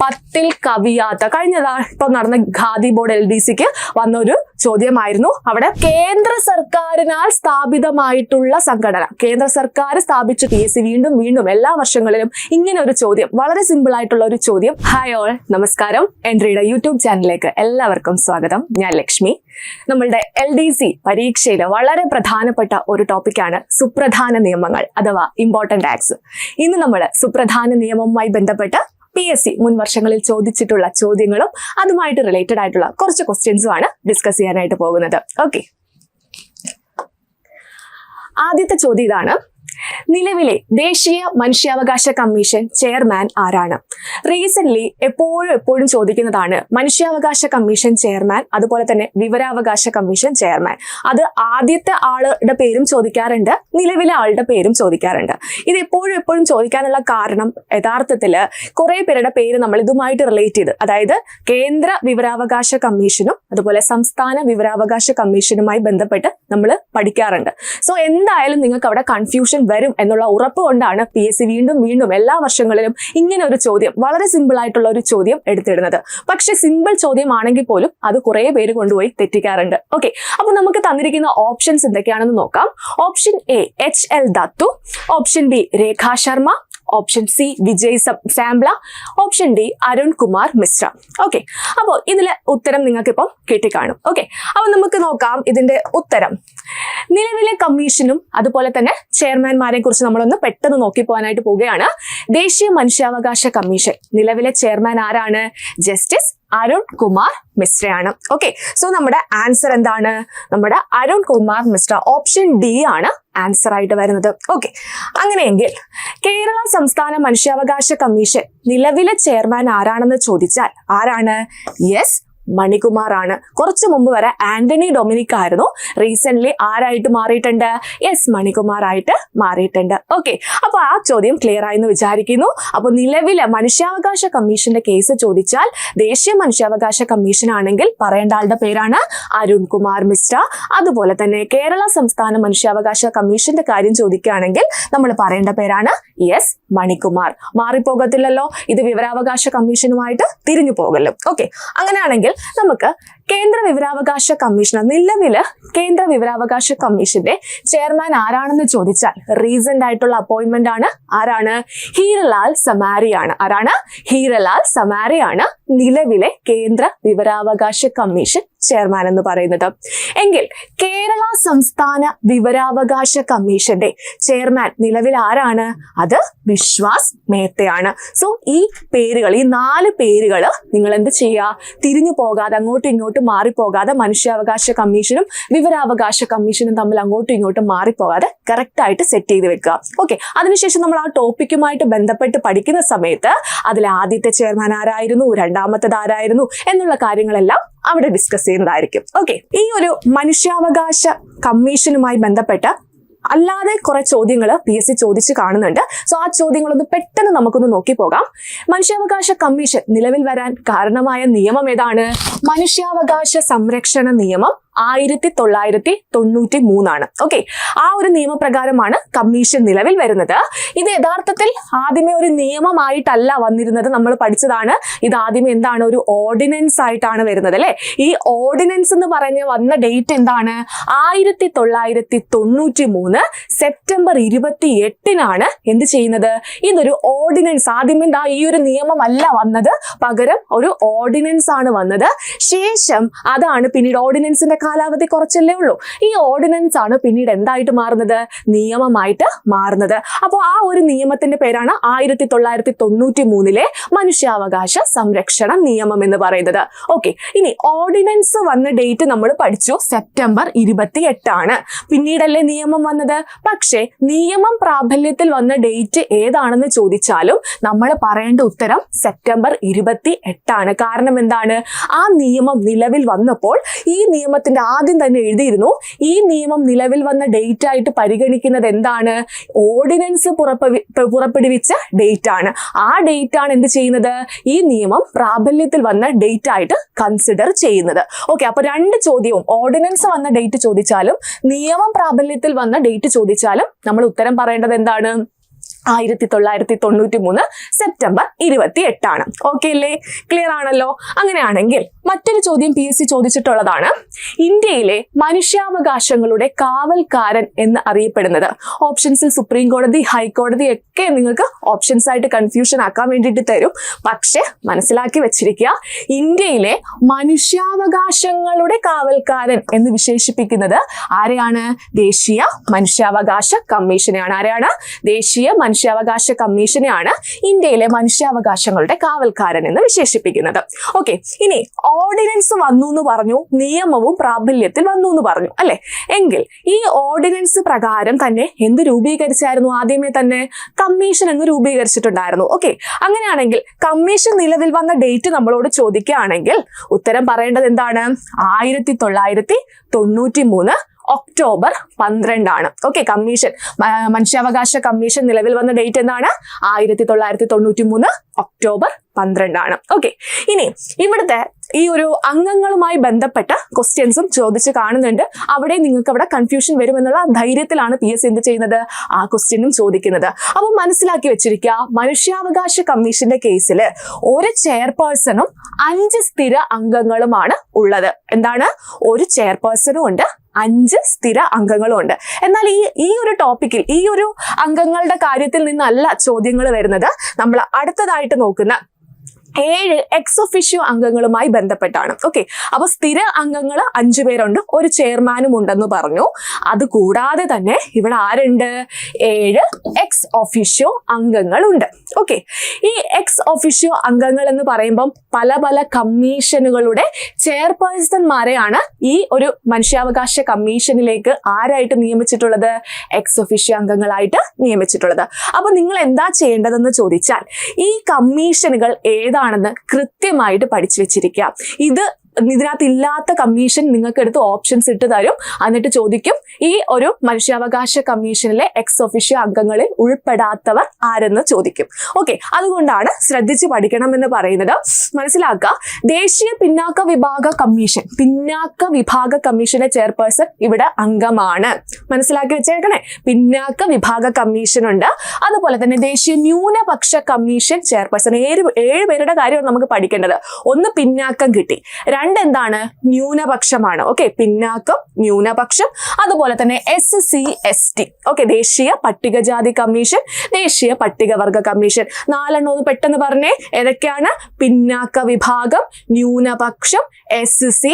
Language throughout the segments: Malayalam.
10ൽ കവിയാത്ത ഇപ്പൊ നടന്ന ഖാദി ബോർഡ് LDCക്ക് വന്ന ഒരു ചോദ്യമായിരുന്നു. അവിടെ കേന്ദ്ര സർക്കാരിനാൽ സ്ഥാപിതമായിട്ടുള്ള സംഘടന, കേന്ദ്ര സർക്കാർ സ്ഥാപിച്ച PSC വീണ്ടും എല്ലാ വർഷങ്ങളിലും ഇങ്ങനെ ഒരു ചോദ്യം, വളരെ സിമ്പിൾ ആയിട്ടുള്ള ഒരു ചോദ്യം. ഹായ് ഓൾ, നമസ്കാരം. എൻട്രിയുടെ യൂട്യൂബ് ചാനലിലേക്ക് എല്ലാവർക്കും സ്വാഗതം. ഞാൻ ലക്ഷ്മി. നമ്മളുടെ LDC പരീക്ഷയില് വളരെ പ്രധാനപ്പെട്ട ഒരു ടോപ്പിക്കാണ് സുപ്രധാന നിയമങ്ങൾ അഥവാ ഇമ്പോർട്ടന്റ് ആക്ട്സ്. ഇന്ന് നമ്മൾ സുപ്രധാന നിയമവുമായി ബന്ധപ്പെട്ട് PSC മുൻ വർഷങ്ങളിൽ ചോദിച്ചിട്ടുള്ള ചോദ്യങ്ങളും അതുമായിട്ട് റിലേറ്റഡ് ആയിട്ടുള്ള കുറച്ച് ക്വസ്റ്റ്യൻസും ആണ് ഡിസ്കസ് ചെയ്യാനായിട്ട് പോകുന്നത്. ഓക്കെ, ആദ്യത്തെ ചോദ്യം ഇതാണ്: നിലവിലെ ദേശീയ മനുഷ്യാവകാശ കമ്മീഷൻ ചെയർമാൻ ആരാണ്? റീസെന്റ് എപ്പോഴും ചോദിക്കുന്നതാണ് മനുഷ്യാവകാശ കമ്മീഷൻ ചെയർമാൻ, അതുപോലെ തന്നെ വിവരാവകാശ കമ്മീഷൻ ചെയർമാൻ. അത് ആദ്യത്തെ ആളുടെ പേരും ചോദിക്കാറുണ്ട്, നിലവിലെ ആളുടെ പേരും ചോദിക്കാറുണ്ട്. ഇത് എപ്പോഴും ചോദിക്കാനുള്ള കാരണം യഥാർത്ഥത്തിൽ കുറെ പേരുടെ പേര് നമ്മൾ ഇതുമായിട്ട് റിലേറ്റ് ചെയ്ത്, അതായത് കേന്ദ്ര വിവരാവകാശ കമ്മീഷനും അതുപോലെ സംസ്ഥാന വിവരാവകാശ കമ്മീഷനുമായി ബന്ധപ്പെട്ട് നമ്മൾ പഠിക്കാറുണ്ട്. സോ എന്തായാലും നിങ്ങൾക്ക് അവിടെ കൺഫ്യൂഷൻ വരും എന്നുള്ള ഉറപ്പ് കൊണ്ടാണ് PSC വീണ്ടും എല്ലാ വർഷങ്ങളിലും ഇങ്ങനെ ഒരു ചോദ്യം, വളരെ സിമ്പിൾ ആയിട്ടുള്ള ഒരു ചോദ്യം എടുത്തിടുന്നത്. പക്ഷെ സിമ്പിൾ ചോദ്യമാണെങ്കിൽ പോലും അത് കുറെ പേര് കൊണ്ടുപോയി തെറ്റിക്കാറുണ്ട്. ഓക്കെ, അപ്പൊ നമുക്ക് തന്നിരിക്കുന്ന ഓപ്ഷൻസ് എന്തൊക്കെയാണെന്ന് നോക്കാം. Option A HL Dattu, option B Rekha Sharma, option C Vijay Sampla, option D Arun Kumar Mishra. Okay, അപ്പോൾ ഇതിലെ ഉത്തരം നിങ്ങൾക്ക് ഇപ്പം കിട്ടിക്കാണും. ഓക്കെ, അപ്പൊ നമുക്ക് നോക്കാം ഇതിന്റെ ഉത്തരം. നിലവിലെ കമ്മീഷനും അതുപോലെ തന്നെ ചെയർമാൻമാരെ കുറിച്ച് നമ്മളൊന്ന് പെട്ടെന്ന് നോക്കി പോകാനായിട്ട് പോവുകയാണ്. ദേശീയ മനുഷ്യാവകാശ കമ്മീഷൻ നിലവിലെ ചെയർമാൻ ആരാണ്? ജസ്റ്റിസ് അരുൺ കുമാർ മിശ്രയാണ്. ഓക്കെ, സോ നമ്മുടെ ആൻസർ എന്താണ്? നമ്മുടെ അരുൺ കുമാർ മിശ്ര, ഓപ്ഷൻ D ആണ് ആൻസർ ആയിട്ട് വരുന്നത്. ഓക്കെ, അങ്ങനെയെങ്കിൽ കേരള സംസ്ഥാന മനുഷ്യാവകാശ കമ്മീഷൻ നിലവിലെ ചെയർമാൻ ആരാണെന്ന് ചോദിച്ചാൽ ആരാണ്? യെസ്, മണികുമാർ ആണ്. കുറച്ചു മുമ്പ് വരെ ആന്റണി ഡൊമിനിക് ആയിരുന്നു, റീസെന്റ് ആരായിട്ട് മാറിയിട്ടുണ്ട്? യെസ്, മണികുമാർ ആയിട്ട് മാറിയിട്ടുണ്ട്. ഓക്കെ, അപ്പൊ ആ ചോദ്യം ക്ലിയർ ആയെന്ന് വിചാരിക്കുന്നു. അപ്പൊ നിലവിലെ മനുഷ്യാവകാശ കമ്മീഷന്റെ കേസ് ചോദിച്ചാൽ ദേശീയ മനുഷ്യാവകാശ കമ്മീഷൻ ആണെങ്കിൽ പറയേണ്ട ആളുടെ പേരാണ് അരുൺ കുമാർ മിശ്ര. അതുപോലെ തന്നെ കേരള സംസ്ഥാന മനുഷ്യാവകാശ കമ്മീഷന്റെ കാര്യം ചോദിക്കുകയാണെങ്കിൽ നമ്മൾ പറയേണ്ട പേരാണ് യെസ്, മണികുമാർ. മാറിപ്പോകത്തില്ലല്ലോ, ഇത് വിവരാവകാശ കമ്മീഷനുമായിട്ട് തിരിഞ്ഞു പോകല്ലോ. ഓക്കെ, അങ്ങനെയാണെങ്കിൽ നമുക്ക് കേന്ദ്ര വിവരാവകാശ കമ്മീഷണർ, നിലവില് കേന്ദ്ര വിവരാവകാശ കമ്മീഷന്റെ ചെയർമാൻ ആരാണെന്ന് ചോദിച്ചാൽ റീസെന്റ് ആയിട്ടുള്ള അപ്പോയിന്റ്മെന്റ് ആണ്. ആരാണ്? ഹീരലാൽ സമാരിയാണ്. ആരാണ്? ഹീരലാൽ സമാരിയാണ് നിലവിലെ കേന്ദ്ര വിവരാവകാശ കമ്മീഷൻ ചെയർമാൻ എന്ന് പറയുന്നത്. എങ്കിൽ കേരള സംസ്ഥാന വിവരാവകാശ കമ്മീഷന്റെ ചെയർമാൻ നിലവിൽ ആരാണ്? അത് വിശ്വാസ് മേത്തയാണ്. സോ ഈ പേരുകൾ, ഈ 4 പേരുകൾ നിങ്ങൾ എന്ത് ചെയ്യുക? തിരിഞ്ഞു പോകാതെ, അങ്ങോട്ടും ഇങ്ങോട്ടും മാറിപ്പോകാതെ, മനുഷ്യാവകാശ കമ്മീഷനും വിവരാവകാശ കമ്മീഷനും തമ്മിൽ അങ്ങോട്ടും ഇങ്ങോട്ടും മാറിപ്പോകാതെ കറക്റ്റ് ആയിട്ട് സെറ്റ് ചെയ്ത് വെക്കുക. ഓക്കെ, അതിനുശേഷം നമ്മൾ ആ ടോപ്പിക്കുമായിട്ട് ബന്ധപ്പെട്ട് പഠിക്കുന്ന സമയത്ത് അതിൽ ആദ്യത്തെ ചെയർമാൻ ആരായിരുന്നു, രണ്ടാമത്തേത് ആരായിരുന്നു എന്നുള്ള കാര്യങ്ങളെല്ലാം അവിടെ ഡിസ്കസ് ചെയ്യുന്നതായിരിക്കും. ഓക്കെ, ഈ ഒരു മനുഷ്യാവകാശ കമ്മീഷനുമായി ബന്ധപ്പെട്ട അല്ലാതെ കുറെ ചോദ്യങ്ങൾ PSC ചോദിച്ച് കാണുന്നുണ്ട്. സോ ആ ചോദ്യങ്ങളൊന്ന് പെട്ടെന്ന് നമുക്കൊന്ന് നോക്കി പോകാം. മനുഷ്യാവകാശ കമ്മീഷൻ നിലവിൽ വരാൻ കാരണമായ നിയമം ഏതാണ്? മനുഷ്യാവകാശ സംരക്ഷണ നിയമം 1993 ആണ്. ഓക്കെ, ആ ഒരു നിയമപ്രകാരമാണ് കമ്മീഷൻ നിലവിൽ വരുന്നത്. ഇത് യഥാർത്ഥത്തിൽ ആദ്യമേ ഒരു നിയമമായിട്ടല്ല വന്നിരുന്നത്, നമ്മൾ പഠിച്ചതാണ്. ഇത് ആദ്യമേ എന്താണ്? ഒരു ഓർഡിനൻസ് ആയിട്ടാണ് വരുന്നത് അല്ലെ. ഈ ഓർഡിനൻസ് എന്ന് പറഞ്ഞ് വന്ന ഡേറ്റ് എന്താണ്? 1993 സെപ്റ്റംബർ 28 എന്ത് ചെയ്യുന്നത്? ഇതൊരു ഓർഡിനൻസ്. ആദ്യമേ ഈ ഒരു നിയമമല്ല വന്നത്, പകരം ഒരു ഓർഡിനൻസ് ആണ് വന്നത്. ശേഷം അതാണ് പിന്നീട്, ഓർഡിനൻസിന്റെ കാലാവധി കുറച്ചല്ലേ ഉള്ളൂ, ഈ ഓർഡിനൻസ് ആണ് പിന്നീട് എന്തായിട്ട് മാറുന്നത്? നിയമമായിട്ട് മാറുന്നത്. അപ്പോൾ ആ ഒരു നിയമത്തിന്റെ പേരാണ് 1993 മനുഷ്യാവകാശ സംരക്ഷണ നിയമം എന്ന് പറയുന്നത്. ഓക്കെ, ഇനി ഓർഡിനൻസ് വന്ന ഡേറ്റ് നമ്മൾ പഠിച്ചു, സെപ്റ്റംബർ 28 പിന്നീടല്ലേ നിയമം വന്നത്. പക്ഷെ നിയമം പ്രാബല്യത്തിൽ വന്ന ഡേറ്റ് ഏതാണെന്ന് ചോദിച്ചാലും നമ്മൾ പറയേണ്ട ഉത്തരം സെപ്റ്റംബർ 28. കാരണം എന്താണ്? ആ നിയമം നിലവിൽ വന്നപ്പോൾ ഈ നിയമത്തിന്റെ ആദ്യം തന്നെ എഴുതിയിരുന്നു, ഈ നിയമം നിലവിൽ വന്ന ഡേറ്റ് ആയിട്ട് പരിഗണിക്കുന്നത് എന്താണ്? ഓർഡിനൻസ് പുറപ്പെടുവിച്ച ഡേറ്റ് ആണ്. ആ ഡേറ്റ് ആണ് എന്ത് ചെയ്യുന്നത്? ഈ നിയമം പ്രാബല്യത്തിൽ വന്ന ഡേറ്റ് ആയിട്ട് കൺസിഡർ ചെയ്യുന്നത്. ഓക്കെ, അപ്പൊ 2 ചോദ്യവും, ഓർഡിനൻസ് വന്ന ഡേറ്റ് ചോദിച്ചാലും നിയമം പ്രാബല്യത്തിൽ വന്ന ഡേറ്റ് ചോദിച്ചാലും നമ്മൾ ഉത്തരം പറയേണ്ടത് എന്താണ്? 1993 സെപ്റ്റംബർ 28. ഓക്കെ അല്ലേ? ക്ലിയർ ആണല്ലോ? അങ്ങനെയാണെങ്കിൽ മറ്റൊരു ചോദ്യം PSC ചോദിച്ചിട്ടുള്ളതാണ്. ഇന്ത്യയിലെ മനുഷ്യാവകാശങ്ങളുടെ കാവൽക്കാരൻ എന്ന് അറിയപ്പെടുന്നത്. ഓപ്ഷൻസിൽ സുപ്രീം കോടതി, ഹൈക്കോടതി ഒക്കെ നിങ്ങൾക്ക് ഓപ്ഷൻസ് ആയിട്ട് കൺഫ്യൂഷൻ ആക്കാൻ വേണ്ടിയിട്ട് തരും. പക്ഷെ മനസ്സിലാക്കി വെച്ചിരിക്കുക, ഇന്ത്യയിലെ മനുഷ്യാവകാശങ്ങളുടെ കാവൽക്കാരൻ എന്ന് വിശേഷിപ്പിക്കുന്നത് ആരെയാണ്? ദേശീയ മനുഷ്യാവകാശ കമ്മീഷനെയാണ്. ആരെയാണ്? ദേശീയ മനുഷ്യാവകാശ കമ്മീഷനെയാണ് ഇന്ത്യയിലെ മനുഷ്യാവകാശങ്ങളുടെ കാവൽക്കാരൻ എന്ന് വിശേഷിപ്പിക്കുന്നത്. ഓക്കെ, ഇനി ഓർഡിനൻസ് വന്നു എന്ന് പറഞ്ഞു, നിയമവും പ്രാബല്യത്തിൽ വന്നു എന്ന് പറഞ്ഞു അല്ലെ? എങ്കിൽ ഈ ഓർഡിനൻസ് പ്രകാരം തന്നെ എന്ത് രൂപീകരിച്ചായിരുന്നു? ആദ്യമേ തന്നെ കമ്മീഷൻ എന്ന് രൂപീകരിച്ചിട്ടുണ്ടായിരുന്നു. ഓക്കെ, അങ്ങനെയാണെങ്കിൽ കമ്മീഷൻ നിലവിൽ വന്ന ഡേറ്റ് നമ്മളോട് ചോദിക്കുകയാണെങ്കിൽ ഉത്തരം പറയേണ്ടത് എന്താണ്? 1993 ഒക്ടോബർ 12. ഓക്കെ, കമ്മീഷൻ, മനുഷ്യാവകാശ കമ്മീഷൻ നിലവിൽ വന്ന ഡേറ്റ് എന്താണ്? 1993 ഒക്ടോബർ 12. ഓക്കെ, ഇനി ഇവിടുത്തെ ഈ ഒരു അംഗങ്ങളുമായി ബന്ധപ്പെട്ട ക്വസ്റ്റ്യൻസും ചോദിച്ച് കാണുന്നുണ്ട്. അവിടെ നിങ്ങൾക്ക് അവിടെ കൺഫ്യൂഷൻ വരുമെന്നുള്ള ധൈര്യത്തിലാണ് PSC എന്ത് ചെയ്യുന്നത്? ആ ക്വസ്റ്റ്യനും ചോദിക്കുന്നത്. അപ്പോൾ മനസ്സിലാക്കി വെച്ചിരിക്കുക, മനുഷ്യാവകാശ കമ്മീഷന്റെ കേസിൽ ഒരു ചെയർപേഴ്സണും 5 സ്ഥിര അംഗങ്ങളുമാണ് ഉള്ളത്. എന്താണ്? ഒരു ചെയർപേഴ്സണും ഉണ്ട്, 5 സ്ഥിര അംഗങ്ങളും ഉണ്ട്. എന്നാൽ ഈ ഒരു ടോപ്പിക്കിൽ, ഈ ഒരു അംഗങ്ങളുടെ കാര്യത്തിൽ നിന്നല്ല ചോദ്യങ്ങൾ വരുന്നത്. നമ്മൾ അടുത്തതായിട്ട് നോക്കുന്ന 7 എക്സ് ഒഫീഷ്യോ അംഗങ്ങളുമായി ബന്ധപ്പെട്ടാണ്. ഓക്കെ, അപ്പൊ സ്ഥിര അംഗങ്ങൾ 5 പേരുണ്ട്, ഒരു ചെയർമാനും ഉണ്ടെന്ന് പറഞ്ഞു. അതുകൂടാതെ തന്നെ ഇവിടെ ആരുണ്ട്? 7 എക്സ് ഒഫീഷ്യോ അംഗങ്ങളുണ്ട്. ഓക്കെ, ഈ എക്സ് ഒഫീഷ്യോ അംഗങ്ങൾ എന്ന് പറയുമ്പം പല പല കമ്മീഷനുകളുടെ ചെയർപേഴ്സൺമാരെയാണ് ഈ ഒരു മനുഷ്യാവകാശ കമ്മീഷനിലേക്ക് ആരായിട്ട് നിയമിച്ചിട്ടുള്ളത്? Ex officio അംഗങ്ങളായിട്ട് നിയമിച്ചിട്ടുള്ളത്. അപ്പൊ നിങ്ങൾ എന്താ ചെയ്യേണ്ടതെന്ന് ചോദിച്ചാൽ ഈ കമ്മീഷനുകൾ ഏതാണെന്ന് കൃത്യമായിട്ട് പഠിച്ചു വെച്ചിരിക്കുക. ഇതിനകത്ത് ഇല്ലാത്ത കമ്മീഷൻ നിങ്ങൾക്ക് എടുത്ത് ഓപ്ഷൻസ് ഇട്ട് തരും. എന്നിട്ട് ചോദിക്കും ഈ ഒരു മനുഷ്യാവകാശ കമ്മീഷനിലെ എക്സ് ഒഫീഷ്യോ അംഗങ്ങളിൽ ഉൾപ്പെടാത്തവർ ആരെന്ന് ചോദിക്കും. ഓക്കെ, അതുകൊണ്ടാണ് ശ്രദ്ധിച്ച് പഠിക്കണം എന്ന് പറയുന്നത്. മനസ്സിലാക്കുക, ദേശീയ പിന്നാക്ക വിഭാഗ കമ്മീഷന്റെ ചെയർപേഴ്സൺ ഇവിടെ അംഗമാണ്. മനസ്സിലാക്കി വെച്ചേക്കണേ. പിന്നാക്ക വിഭാഗ കമ്മീഷൻ ഉണ്ട്. അതുപോലെ തന്നെ ദേശീയ ന്യൂനപക്ഷ കമ്മീഷൻ ചെയർപേഴ്സൺ. 7 പേരുടെ കാര്യമാണ് നമുക്ക് പഠിക്കേണ്ടത്. ഒന്ന് പിന്നാക്കം കിട്ടി, 2 എന്താണ്? ന്യൂനപക്ഷമാണ്. ഓക്കെ, പിന്നാക്കം, ന്യൂനപക്ഷം. അതുപോലെ തന്നെ SC ST. ഓക്കെ, ദേശീയ പട്ടികജാതി കമ്മീഷൻ, ദേശീയ പട്ടികവർഗ കമ്മീഷൻ. 4 ഒന്ന് പെട്ടെന്ന് പറഞ്ഞേ. ഏതൊക്കെയാണ്? പിന്നാക്ക വിഭാഗം, ന്യൂനപക്ഷം, SC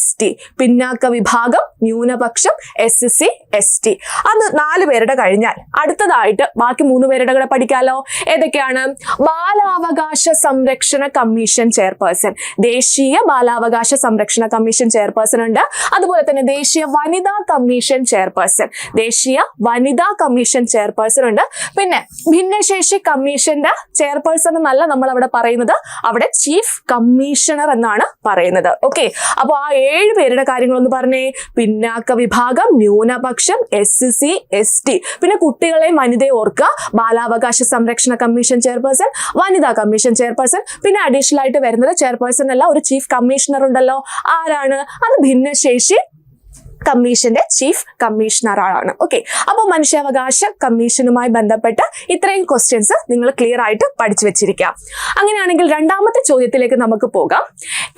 ST. പിന്നാക്ക വിഭാഗം, ന്യൂനപക്ഷം, SC ST. അത് 4 പേരുടെ കഴിഞ്ഞാൽ അടുത്തതായിട്ട് ബാക്കി 3 പേരുടെ കൂടെ പഠിക്കാലോ. ഏതൊക്കെയാണ്? ബാലാവകാശ സംരക്ഷണ കമ്മീഷൻ ചെയർപേഴ്സൺ, ദേശീയ ബാലാവകാശ സംരക്ഷണ കമ്മീഷൻ ചെയർപേഴ്സൺ ഉണ്ട്. അതുപോലെ തന്നെ ദേശീയ വനിതാ കമ്മീഷൻ ചെയർപേഴ്സൺ, ദേശീയ വനിതാ കമ്മീഷൻ ചെയർപേഴ്സൺ ഉണ്ട്. പിന്നെ ഭിന്നശേഷി കമ്മീഷന്റെ ചെയർപേഴ്സൺ എന്നല്ല നമ്മൾ അവിടെ പറയുന്നത്, അവിടെ ചീഫ് കമ്മീഷണർ എന്നാണ് പറയുന്നത്. ഓക്കെ, അപ്പൊ ആ 7 പേരുടെ കാര്യങ്ങളൊന്ന് പറഞ്ഞേ. പിന്നാക്ക വിഭാഗം, ന്യൂനപക്ഷം, SC ST. പിന്നെ കുട്ടികളെയും വനിതയെ ഓർക്കുക. ബാലാവകാശ സംരക്ഷണ കമ്മീഷൻ ചെയർപേഴ്സൺ, വനിതാ കമ്മീഷൻ ചെയർപേഴ്സൺ. പിന്നെ അഡീഷണൽ ആയിട്ട് വരുന്നത് ചെയർപേഴ്സൺ അല്ല, ഒരു ചീഫ് കമ്മീഷണർ ഉണ്ടല്ലോ. ആരാണ്? അത് ഭിന്നശേഷി കമ്മീഷന്റെ ചീഫ് കമ്മീഷണർ ആണ്. ഓക്കെ, അപ്പോൾ മനുഷ്യാവകാശ കമ്മീഷനുമായി ബന്ധപ്പെട്ട ഇത്രയും ക്വസ്റ്റ്യൻസ് നിങ്ങൾ ക്ലിയർ ആയിട്ട് പഠിച്ചു വെച്ചിരിക്കുക. അങ്ങനെയാണെങ്കിൽ രണ്ടാമത്തെ ചോദ്യത്തിലേക്ക് നമുക്ക് പോകാം.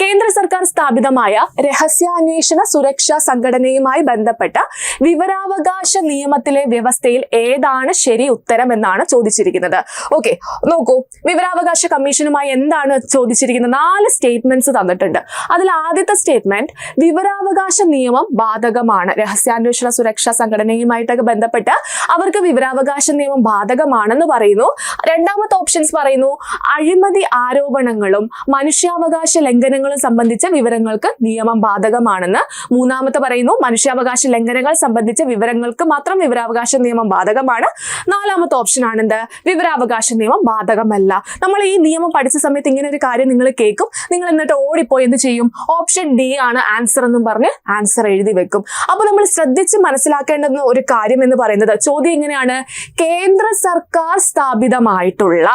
കേന്ദ്ര സർക്കാർ സ്ഥാപിതമായ രഹസ്യാന്വേഷണ സുരക്ഷാ സംഘടനയുമായി ബന്ധപ്പെട്ട വിവരാവകാശ നിയമത്തിലെ വ്യവസ്ഥയിൽ ഏതാണ് ശരി ഉത്തരം എന്നാണ് ചോദിച്ചിരിക്കുന്നത്. ഓക്കെ, നോക്കൂ, വിവരാവകാശ കമ്മീഷനുമായി എന്താണ് ചോദിച്ചിരിക്കുന്നത്? 4 സ്റ്റേറ്റ്മെന്റ്സ് തന്നിട്ടുണ്ട്. അതിൽ ആദ്യത്തെ സ്റ്റേറ്റ്മെന്റ് വിവരാവകാശ നിയമം ബാധകമാണ്. രഹസ്യാന്വേഷണ സുരക്ഷാ സംഘടനയുമായിട്ടൊക്കെ ബന്ധപ്പെട്ട് അവർക്ക് വിവരാവകാശ നിയമം ബാധകമാണെന്ന് പറയുന്നു. രണ്ടാമത്തെ ഓപ്ഷൻസ് പറയുന്നു അഴിമതി ആരോപണങ്ങളും മനുഷ്യാവകാശ ലംഘനങ്ങളും സംബന്ധിച്ച വിവരങ്ങൾക്ക് നിയമം ബാധകമാണെന്ന്. മൂന്നാമത്തെ പറയുന്നു മനുഷ്യാവകാശ ലംഘനങ്ങൾ സംബന്ധിച്ച വിവരങ്ങൾക്ക് മാത്രം വിവരാവകാശ നിയമം ബാധകമാണ്. നാലാമത്തെ ഓപ്ഷൻ ആണെന്ത്? വിവരാവകാശ നിയമം ബാധകമല്ല. നമ്മൾ ഈ നിയമം പഠിച്ച സമയത്ത് ഇങ്ങനെ ഒരു കാര്യം നിങ്ങൾ കേൾക്കും, നിങ്ങൾ എന്നിട്ട് ഓടിപ്പോയി എന്ത് ചെയ്യും? ഓപ്ഷൻ ഡി ആണ് ആൻസർ എന്നും പറഞ്ഞ് ആൻസർ എഴുതി വെക്കും. അപ്പൊ നമ്മൾ ശ്രദ്ധിച്ച് മനസ്സിലാക്കേണ്ടുന്ന ഒരു കാര്യം എന്ന് പറയുന്നത്, ചോദ്യം എങ്ങനെയാണ്, കേന്ദ്ര സർക്കാർ സ്ഥാപിതമായിട്ടുള്ള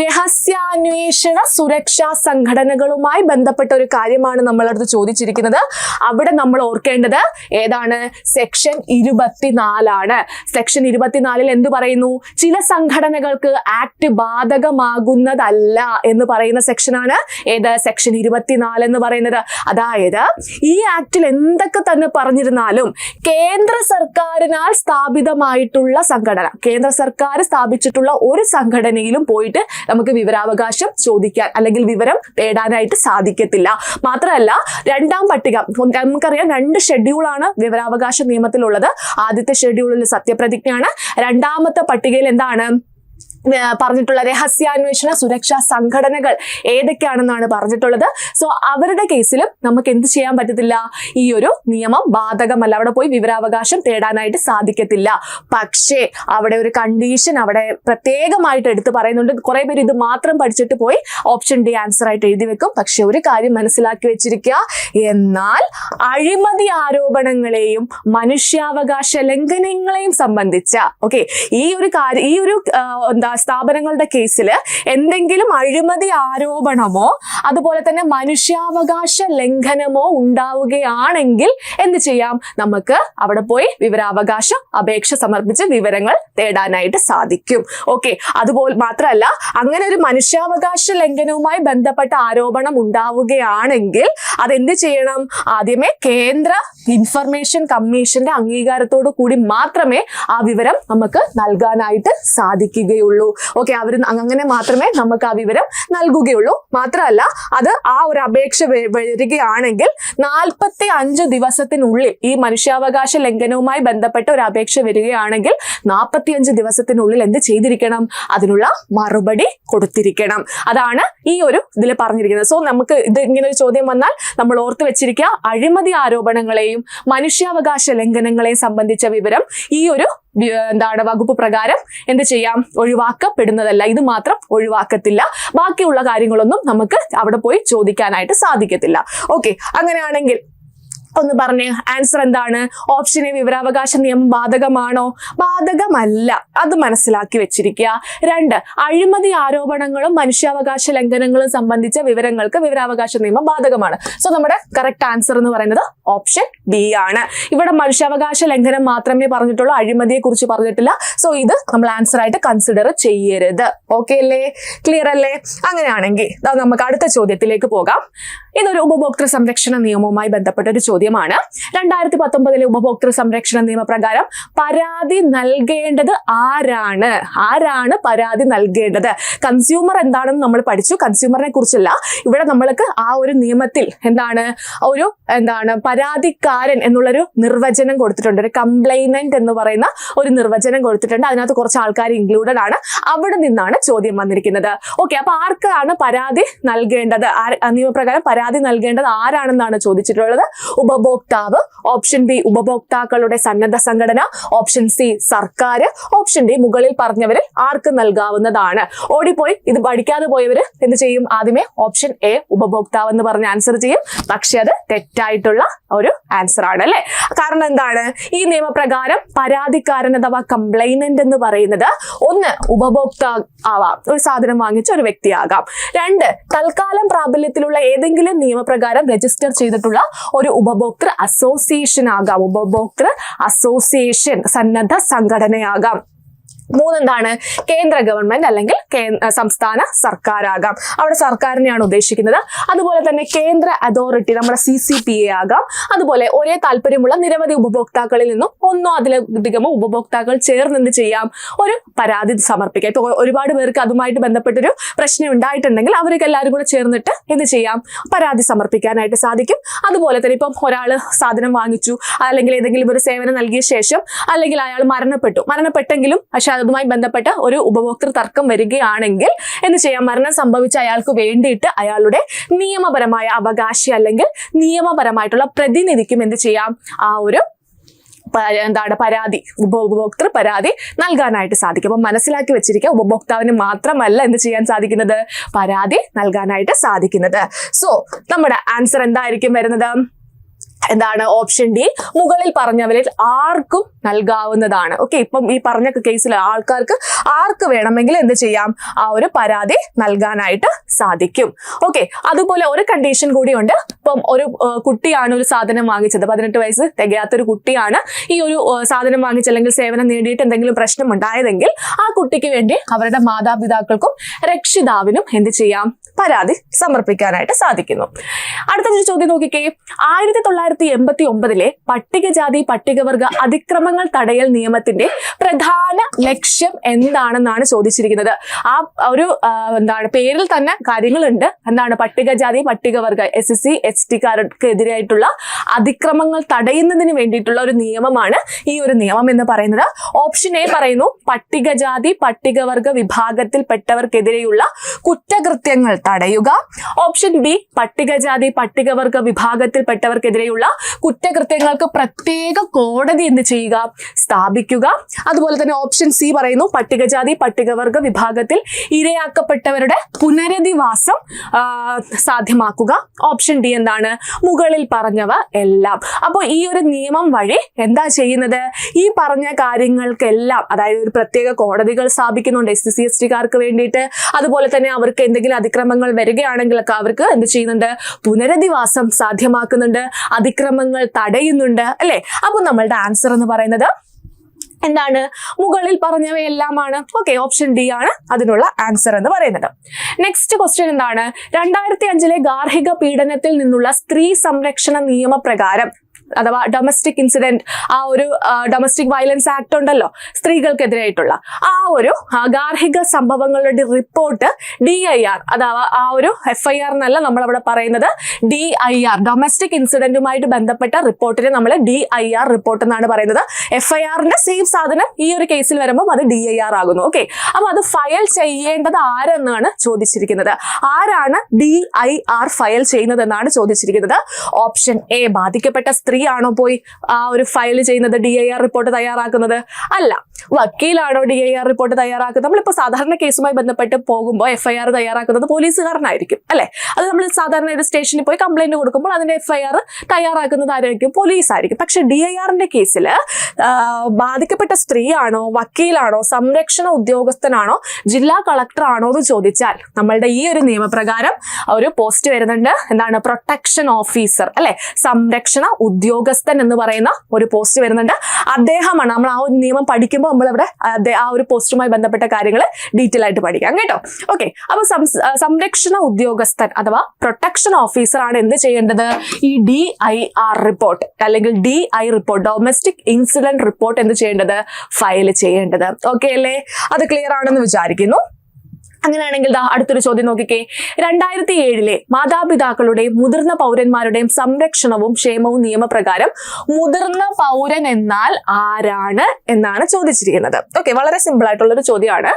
രഹസ്യാന്വേഷണ സുരക്ഷാ സംഘടനകളുമായി ബന്ധപ്പെട്ട ഒരു കാര്യമാണ് നമ്മളടുത്ത് ചോദിച്ചിരിക്കുന്നത്. അവിടെ നമ്മൾ ഓർക്കേണ്ടത് ഏതാണ്, സെക്ഷൻ 24 സെക്ഷൻ 24 എന്ത് പറയുന്നു, ചില സംഘടനകൾക്ക് ആക്ട് ബാധകമാകുന്നതല്ല എന്ന് പറയുന്ന സെക്ഷനാണ് ഏത്, സെക്ഷൻ 24 എന്ന് പറയുന്നത്. അതായത് ഈ ആക്ടിൽ എന്തൊക്കെ തന്നെ പറഞ്ഞിരുന്നാലും കേന്ദ്ര സർക്കാരിനാൽ സ്ഥാപിതമായിട്ടുള്ള സംഘടന, കേന്ദ്ര സർക്കാർ സ്ഥാപിച്ചിട്ടുള്ള ഒരു സംഘടനയിലും പോയിട്ട് നമുക്ക് വിവരാവകാശം ചോദിക്കാൻ അല്ലെങ്കിൽ വിവരം തേടാനായിട്ട് സാധിക്കത്തില്ല. മാത്രമല്ല രണ്ടാം പട്ടിക, നമുക്കറിയാം 2 ഷെഡ്യൂളാണ് വിവരാവകാശ നിയമത്തിലുള്ളത്. ആദ്യത്തെ ഷെഡ്യൂളിൽ സത്യപ്രതിജ്ഞയാണ്, രണ്ടാമത്തെ പട്ടികയിൽ എന്താണ് പറഞ്ഞിട്ടുള്ള, രഹസ്യാന്വേഷണ സുരക്ഷാ സംഘടനകൾ ഏതൊക്കെയാണെന്നാണ് പറഞ്ഞിട്ടുള്ളത്. സോ അവരുടെ കേസിലും നമുക്ക് എന്ത് ചെയ്യാൻ പറ്റത്തില്ല, ഈ ഒരു നിയമം ബാധകമല്ല, അവിടെ പോയി വിവരാവകാശം തേടാനായിട്ട് സാധിക്കത്തില്ല. പക്ഷേ അവിടെ ഒരു കണ്ടീഷൻ അവിടെ പ്രത്യേകമായിട്ട് എടുത്ത് പറയുന്നുണ്ട്. കുറെ പേര് ഇത് മാത്രം പഠിച്ചിട്ട് പോയി ഓപ്ഷൻ ഡി ആൻസർ ആയിട്ട് എഴുതി വെക്കും. പക്ഷെ ഒരു കാര്യം മനസ്സിലാക്കി വെച്ചിരിക്കുക, എന്നാൽ അഴിമതി ആരോപണങ്ങളെയും മനുഷ്യാവകാശ ലംഘനങ്ങളെയും സംബന്ധിച്ച ഈ ഒരു സ്ഥാപനങ്ങളുടെ കേസിൽ എന്തെങ്കിലും അഴിമതി ആരോപണമോ അതുപോലെ തന്നെ മനുഷ്യാവകാശ ലംഘനമോ ഉണ്ടാവുകയാണെങ്കിൽ എന്ത് ചെയ്യാം, നമുക്ക് അവിടെ പോയി വിവരാവകാശ അപേക്ഷ സമർപ്പിച്ച് വിവരങ്ങൾ തേടാനായിട്ട് സാധിക്കും. അതുപോലെ മാത്രമല്ല, അങ്ങനെ ഒരു മനുഷ്യാവകാശ ലംഘനവുമായി ബന്ധപ്പെട്ട ആരോപണം ഉണ്ടാവുകയാണെങ്കിൽ അതെന്ത് ചെയ്യണം, ആദ്യമേ കേന്ദ്ര ഇൻഫർമേഷൻ കമ്മീഷന്റെ അംഗീകാരത്തോടു കൂടി മാത്രമേ ആ വിവരം നമുക്ക് നൽകാനായിട്ട് സാധിക്കുകയുള്ളൂ. അവർ അങ്ങനെ മാത്രമേ നമുക്ക് ആ വിവരം നൽകുകയുള്ളൂ. മാത്രമല്ല അത് ആ ഒരു അപേക്ഷ വരികയാണെങ്കിൽ 45 ദിവസത്തിനുള്ളിൽ, ഈ മനുഷ്യാവകാശ ലംഘനവുമായി ബന്ധപ്പെട്ട ഒരു അപേക്ഷ വരികയാണെങ്കിൽ 45 ദിവസത്തിനുള്ളിൽ എന്ത് ചെയ്തിരിക്കണം, അതിനുള്ള മറുപടി കൊടുത്തിരിക്കണം. അതാണ് ഈ ഒരു ഇതിൽ പറഞ്ഞിരിക്കുന്നത്. സോ നമുക്ക് ഇത് ഇങ്ങനെ ഒരു ചോദ്യം വന്നാൽ നമ്മൾ ഓർത്ത് വെച്ചിരിക്കുക, അഴിമതി ആരോപണങ്ങളെയും മനുഷ്യാവകാശ ലംഘനങ്ങളെയും സംബന്ധിച്ച വിവരം ഈ ഒരു വകുപ്പ് പ്രകാരം എന്ത് ചെയ്യാം, ഒഴിവാക്കപ്പെടുന്നതല്ല. ഇത് മാത്രം ഒഴിവാക്കത്തില്ല, ബാക്കിയുള്ള കാര്യങ്ങളൊന്നും നമുക്ക് അവിടെ പോയി ചോദിക്കാനായിട്ട് സാധിക്കത്തില്ല. അങ്ങനെയാണെങ്കിൽ ഒന്ന് പറഞ്ഞേ, ആൻസർ എന്താണ്? ഓപ്ഷൻ എ, വിവരാവകാശ നിയമം ബാധകമാണോ? ബാധകമല്ല, അത് മനസ്സിലാക്കി വെച്ചിരിക്കുക. 2, അഴിമതി ആരോപണങ്ങളും മനുഷ്യാവകാശ ലംഘനങ്ങളും സംബന്ധിച്ച വിവരങ്ങൾക്ക് വിവരാവകാശ നിയമം ബാധകമാണ്. സോ നമ്മുടെ കറക്റ്റ് ആൻസർ എന്ന് പറയുന്നത് ഓപ്ഷൻ ബി ആണ്. ഇവിടെ മനുഷ്യാവകാശ ലംഘനം മാത്രമേ പറഞ്ഞിട്ടുള്ളൂ, അഴിമതിയെ കുറിച്ച് പറഞ്ഞിട്ടില്ല. സോ ഇത് നമ്മൾ ആൻസർ ആയിട്ട് കൺസിഡർ ചെയ്യരുത്. അല്ലേ, ക്ലിയർ അല്ലേ? അങ്ങനെയാണെങ്കിൽ നമുക്ക് അടുത്ത ചോദ്യത്തിലേക്ക് പോകാം. ഇതൊരു ഉപഭോക്തൃ സംരക്ഷണ നിയമവുമായി ബന്ധപ്പെട്ട ഒരു ചോദ്യമാണ്. 2019 ഉപഭോക്തൃ സംരക്ഷണ നിയമപ്രകാരം പരാതി നൽകേണ്ടത് ആരാണ് പരാതി നൽകേണ്ടത്? കൺസ്യൂമർ എന്താണെന്ന് നമ്മൾ പഠിച്ചു. കൺസ്യൂമറിനെ കുറിച്ചല്ല, ഇവിടെ നമ്മൾക്ക് ആ ഒരു നിയമത്തിൽ പരാതിക്കാരൻ എന്നുള്ളൊരു നിർവചനം കൊടുത്തിട്ടുണ്ട്. ഒരു കംപ്ലൈനന്റ് എന്ന് പറയുന്ന ഒരു നിർവചനം കൊടുത്തിട്ടുണ്ട്. അതിനകത്ത് കുറച്ച് ആൾക്കാർ ഇൻക്ലൂഡഡ് ആണ്. അവിടെ നിന്നാണ് ചോദ്യം വന്നിരിക്കുന്നത്. അപ്പൊ ആർക്കാണ് പരാതി നൽകേണ്ടത്? നിയമപ്രകാരം പരാതി നൽകേണ്ടത് ആരാണെന്നാണ് ചോദിച്ചിട്ടുള്ളത്. ഉപഭോക്താവ്. ഓപ്ഷൻ ബി, ഉപഭോക്താക്കളുടെ സന്നദ്ധ സംഘടന. ഓപ്ഷൻ സി, സർക്കാർ. ഓപ്ഷൻ ഡി, മുകളിൽ പറഞ്ഞവരിൽ ആർക്ക് നൽകാവുന്നതാണ്. ഓടിപ്പോയി ഇത് പഠിക്കാതെ പോയവര് എന്ത് ചെയ്യും, ആദ്യമേ ഓപ്ഷൻ എ ഉപഭോക്താവ് എന്ന് പറഞ്ഞ് ആൻസർ ചെയ്യും. പക്ഷെ അത് തെറ്റായിട്ടുള്ള ഒരു ആൻസർ ആണ് അല്ലെ. കാരണം എന്താണ്, ഈ നിയമപ്രകാരം പരാതിക്കാരൻ അഥവാ കംപ്ലൈനന്റ് എന്ന് പറയുന്നത് 1 ഉപഭോക്താവ് ആവാം, ഒരു സാധനം വാങ്ങിച്ച ഒരു വ്യക്തിയാകാം. 2 തൽക്കാലം പ്രാബല്യത്തിലുള്ള ഏതെങ്കിലും നിയമപ്രകാരം രജിസ്റ്റർ ചെയ്തിട്ടുള്ള ഒരു ഉപഭോക്തൃ അസോസിയേഷൻ ആകാം. ഉപഭോക്തൃ അസോസിയേഷൻ സന്നദ്ധ സംഘടനയാകാം. 3 എന്താണ്, കേന്ദ്ര ഗവൺമെന്റ് അല്ലെങ്കിൽ സംസ്ഥാന സർക്കാരാകാം. അവിടെ സർക്കാരിനെയാണ് ഉദ്ദേശിക്കുന്നത്. അതുപോലെ തന്നെ കേന്ദ്ര അതോറിറ്റി, നമ്മുടെ CCPA ആകാം. അതുപോലെ ഒരേ താല്പര്യമുള്ള നിരവധി ഉപഭോക്താക്കളിൽ നിന്നും 1 അതിലധികമോ ഉപഭോക്താക്കൾ ചേർന്ന് എന്ത് ചെയ്യാം, ഒരു പരാതി സമർപ്പിക്കാം. ഇപ്പൊ ഒരുപാട് പേർക്ക് അതുമായിട്ട് ബന്ധപ്പെട്ടൊരു പ്രശ്നം ഉണ്ടായിട്ടുണ്ടെങ്കിൽ അവർക്ക് എല്ലാവരും കൂടെ ചേർന്നിട്ട് എന്ത് ചെയ്യാം, പരാതി സമർപ്പിക്കാനായിട്ട് സാധിക്കും. അതുപോലെ തന്നെ ഇപ്പം ഒരാൾ സാധനം വാങ്ങിച്ചു, അല്ലെങ്കിൽ ഏതെങ്കിലും ഒരു സേവനം നൽകിയ ശേഷം, അല്ലെങ്കിൽ അയാൾ മരണപ്പെട്ടെങ്കിലും പക്ഷെ അതുമായി ബന്ധപ്പെട്ട ഒരു ഉപഭോക്തൃ തർക്കം വരികയാണെങ്കിൽ എന്ത് ചെയ്യാം, മരണം സംഭവിച്ച അയാൾക്ക് വേണ്ടിയിട്ട് അയാളുടെ നിയമപരമായ അവകാശി അല്ലെങ്കിൽ നിയമപരമായിട്ടുള്ള പ്രതിനിധിക്കും എന്ത് ചെയ്യാം, ആ ഒരു ഉപഭോക്തൃ പരാതി നൽകാനായിട്ട് സാധിക്കും. അപ്പൊ മനസ്സിലാക്കി വെച്ചിരിക്കുക, ഉപഭോക്താവിന് മാത്രമല്ല എന്ത് ചെയ്യാൻ സാധിക്കുന്നത്, പരാതി നൽകാനായിട്ട് സാധിക്കുന്നത്. സോ നമ്മുടെ ആൻസർ എന്തായിരിക്കും വരുന്നത്? എന്താണ് ഓപ്ഷൻ ഡി, മുകളിൽ പറഞ്ഞവരിൽ ആർക്കും നൽകാവുന്നതാണ്. ഓക്കെ, ഇപ്പം ഈ പറഞ്ഞ കേസിൽ ആൾക്കാർക്ക് ആർക്ക് വേണമെങ്കിലും എന്ത് ചെയ്യാം, ആ ഒരു പരാതി നൽകാനായിട്ട് സാധിക്കും. ഓക്കെ, അതുപോലെ ഒരു കണ്ടീഷൻ കൂടിയുണ്ട്. ഇപ്പം ഒരു കുട്ടിയാണ് ഒരു സാധനം വാങ്ങിച്ചത്, 18 വയസ്സ് തികയാത്തൊരു കുട്ടിയാണ് ഈ ഒരു സാധനം വാങ്ങിച്ച് അല്ലെങ്കിൽ സേവനം നേടിയിട്ട് എന്തെങ്കിലും പ്രശ്നം ഉണ്ടായതെങ്കിൽ ആ കുട്ടിക്ക് വേണ്ടി അവരുടെ മാതാപിതാക്കൾക്കും രക്ഷിതാവിനും എന്ത് ചെയ്യാം, പരാതി സമർപ്പിക്കാനായിട്ട് സാധിക്കുന്നു. അടുത്തൊരു ചോദ്യം നോക്കിക്കേ. 1989 പട്ടികജാതി പട്ടികവർഗ അതിക്രമങ്ങൾ തടയൽ നിയമത്തിന്റെ പ്രധാന ലക്ഷ്യം എന്താണെന്നാണ് ചോദിച്ചിരിക്കുന്നത്. ആ ഒരു എന്താണ് പേരിൽ തന്നെ കാര്യങ്ങളുണ്ട്. എന്താണ് പട്ടികജാതി പട്ടികവർഗ SC ST-കാർക്കെതിരായിട്ടുള്ള അതിക്രമങ്ങൾ തടയുന്നതിന് വേണ്ടിയിട്ടുള്ള ഒരു നിയമമാണ് ഈ ഒരു നിയമം എന്ന് പറയുന്നത്. ഓപ്ഷൻ എ പറയുന്നു പട്ടികജാതി പട്ടികവർഗ വിഭാഗത്തിൽപ്പെട്ടവർക്കെതിരെയുള്ള കുറ്റകൃത്യങ്ങൾ തടയുക. ഓപ്ഷൻ ബി പട്ടികജാതി പട്ടികവർഗ വിഭാഗത്തിൽപ്പെട്ടവർക്കെതിരെയുള്ള കുറ്റകൃത്യങ്ങൾക്ക് പ്രത്യേക കോടതി എന്ത് ചെയ്യുക, സ്ഥാപിക്കുക. അതുപോലെ തന്നെ ഓപ്ഷൻ സി പറയുന്നു പട്ടികജാതി പട്ടികവർഗ വിഭാഗത്തിൽ ഇരയാക്കപ്പെട്ടവരുടെ പുനരധിവാസം സാധ്യമാക്കുക. ഓപ്ഷൻ ഡി എന്താണ്, മുകളിൽ പറഞ്ഞവ എല്ലാം. അപ്പോൾ ഈ ഒരു നിയമം വഴി എന്താ ചെയ്യുന്നത്, ഈ പറഞ്ഞ കാര്യങ്ങൾക്കെല്ലാം അതായത് ഒരു പ്രത്യേക കോടതികൾ സ്ഥാപിക്കുന്നുണ്ട് SC ST-കാർക്ക് വേണ്ടിയിട്ട്. അതുപോലെ തന്നെ അവർക്ക് എന്തെങ്കിലും അതിക്രമങ്ങൾ വരികയാണെങ്കിലൊക്കെ അവർക്ക് എന്ത് ചെയ്യുന്നുണ്ട്, പുനരധിവാസം സാധ്യമാക്കുന്നുണ്ട്, അതിക്രമങ്ങൾ തടയുന്നുണ്ട് അല്ലെ. അപ്പോൾ നമ്മളുടെ ആൻസർ എന്ന് പറയുന്നത് എന്താണ്, മുകളിൽ പറഞ്ഞവയെല്ലാമാണ്. ഓക്കെ, ഓപ്ഷൻ ഡി ആണ് അതിനുള്ള ആൻസർ എന്ന് പറയുന്നത്. നെക്സ്റ്റ് ക്വസ്റ്റ്യൻ എന്താണ്, 2005 ഗാർഹിക പീഡനത്തിൽ നിന്നുള്ള സ്ത്രീ സംരക്ഷണ നിയമപ്രകാരം അഥവാ ഡൊമസ്റ്റിക് ഇൻസിഡന്റ്, ആ ഒരു ഡൊമസ്റ്റിക് വയലൻസ് ആക്ട് ഉണ്ടല്ലോ സ്ത്രീകൾക്കെതിരായിട്ടുള്ള, ആ ഒരു ഗാർഹിക സംഭവങ്ങളുടെ റിപ്പോർട്ട് DIR അഥവാ ആ ഒരു FIR എന്നല്ല നമ്മൾ അവിടെ പറയുന്നത് DIR, ഡൊമസ്റ്റിക് ഇൻസിഡന്റുമായിട്ട് ബന്ധപ്പെട്ട റിപ്പോർട്ടിനെ നമ്മൾ DIR റിപ്പോർട്ട് എന്നാണ് പറയുന്നത്. FIRന്റെ സെയിം സാധനം ഈ ഒരു കേസിൽ വരുമ്പോൾ അത് DIR ആകുന്നു. ഓക്കെ, അപ്പൊ അത് ഫയൽ ചെയ്യേണ്ടത് ആരെന്നാണ് ചോദിച്ചിരിക്കുന്നത്. ആരാണ് DIR ഫയൽ ചെയ്യുന്നത് എന്നാണ് ചോദിച്ചിരിക്കുന്നത്. ഓപ്ഷൻ എ ബാധിക്കപ്പെട്ട സ്ത്രീ ആണോ പോയി ആ ഒരു ഫയൽ ചെയ്യുന്നത്, DIR റിപ്പോർട്ട് തയ്യാറാക്കുന്നത്? അല്ല. വക്കീലാണോ DIR റിപ്പോർട്ട് തയ്യാറാക്കുന്നത്? നമ്മളിപ്പോൾ സാധാരണ കേസുമായി ബന്ധപ്പെട്ട് പോകുമ്പോൾ FIR തയ്യാറാക്കുന്നത് പോലീസുകാരനായിരിക്കും അല്ലെ. അത് നമ്മൾ സാധാരണ ഒരു സ്റ്റേഷനിൽ പോയി കംപ്ലൈന്റ് കൊടുക്കുമ്പോൾ അതിന്റെ FIR തയ്യാറാക്കുന്നത് ആരായിരിക്കും, പോലീസ് ആയിരിക്കും. പക്ഷെ DIRന്റെ കേസിൽ ബാധിക്കപ്പെട്ട സ്ത്രീയാണോ, വക്കീലാണോ, സംരക്ഷണ ഉദ്യോഗസ്ഥനാണോ, ജില്ലാ കളക്ടർ ആണോ എന്ന് ചോദിച്ചാൽ നമ്മളുടെ ഈ ഒരു നിയമപ്രകാരം ഒരു പോസ്റ്റ് വരുന്നുണ്ട്. എന്താണ്, പ്രൊട്ടക്ഷൻ ഓഫീസർ അല്ലെ, സംരക്ഷണ ഉദ്യോഗസ്ഥൻ എന്ന് പറയുന്ന ഒരു പോസ്റ്റ് വരുന്നുണ്ട്. അദ്ദേഹമാണ് നമ്മൾ ആ ഒരു നിയമം പഠിക്കുമ്പോൾ നമ്മളിവിടെ ആ ഒരു പോസ്റ്റുമായി ബന്ധപ്പെട്ട കാര്യങ്ങൾ ഡീറ്റെയിൽ ആയിട്ട് പഠിക്കാം കേട്ടോ. ഓക്കെ, അപ്പൊ സംരക്ഷണ ഉദ്യോഗസ്ഥൻ അഥവാ പ്രൊട്ടക്ഷൻ ഓഫീസർ ആണ് എന്ത് ചെയ്യേണ്ടത്, ഈ DIR റിപ്പോർട്ട് അല്ലെങ്കിൽ DI report, domestic incident report എന്ത് ചെയ്യേണ്ടത്, ഫയൽ ചെയ്യേണ്ടത്. ഓക്കെ അല്ലേ, അത് ക്ലിയർ ആണെന്ന് വിചാരിക്കുന്നു. അങ്ങനെയാണെങ്കിൽ അടുത്തൊരു ചോദ്യം നോക്കിക്കേ. 2007 മാതാപിതാക്കളുടെയും മുതിർന്ന പൗരന്മാരുടെയും സംരക്ഷണവും ക്ഷേമവും നിയമപ്രകാരം മുതിർന്ന പൗരൻ എന്നാൽ ആരാണ് എന്നാണ് ചോദിച്ചിരിക്കുന്നത്. ഓക്കെ, വളരെ സിമ്പിൾ ആയിട്ടുള്ള ഒരു ചോദ്യമാണ്.